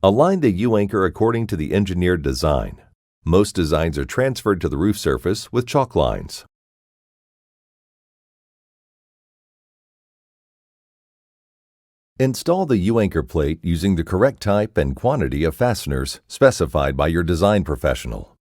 Align the U-anchor according to the engineered design. Most designs are transferred to the roof surface with chalk lines. Install the U-anchor plate using the correct type and quantity of fasteners specified by your design professional.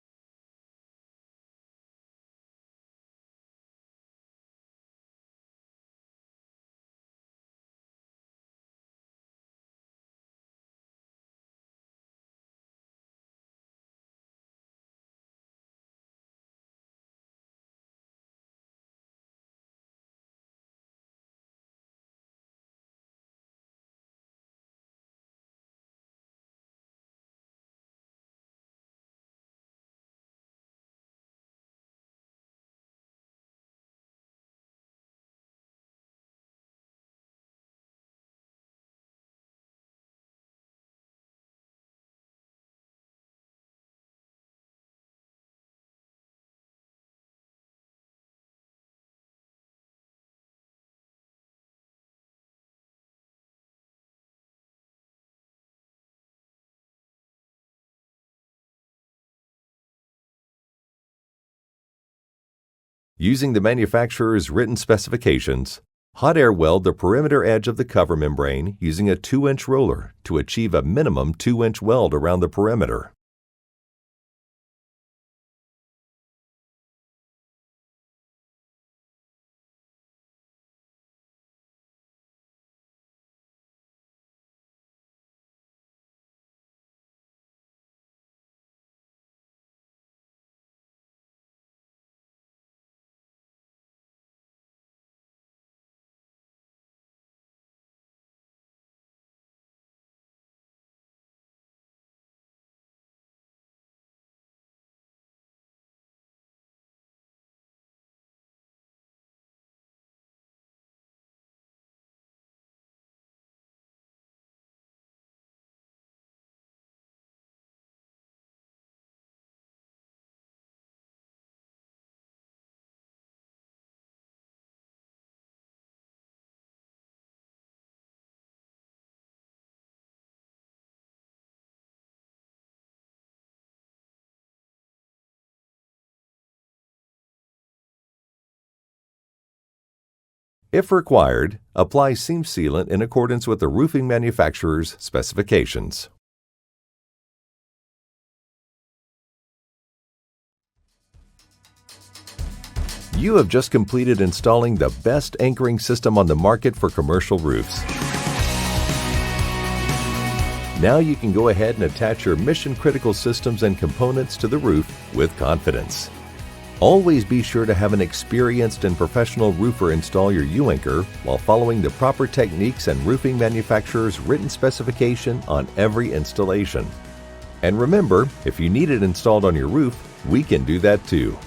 Using the manufacturer's written specifications, hot air weld the perimeter edge of the cover membrane using a 2-inch roller to achieve a minimum 2-inch weld around the perimeter. If required, apply seam sealant in accordance with the roofing manufacturer's specifications. You have just completed installing the best anchoring system on the market for commercial roofs. Now you can go ahead and attach your mission-critical systems and components to the roof with confidence. Always be sure to have an experienced and professional roofer install your U-anchor while following the proper techniques and roofing manufacturer's written specification on every installation. And remember, if you need it installed on your roof, we can do that too.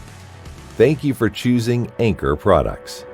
Thank you for choosing Anchor Products.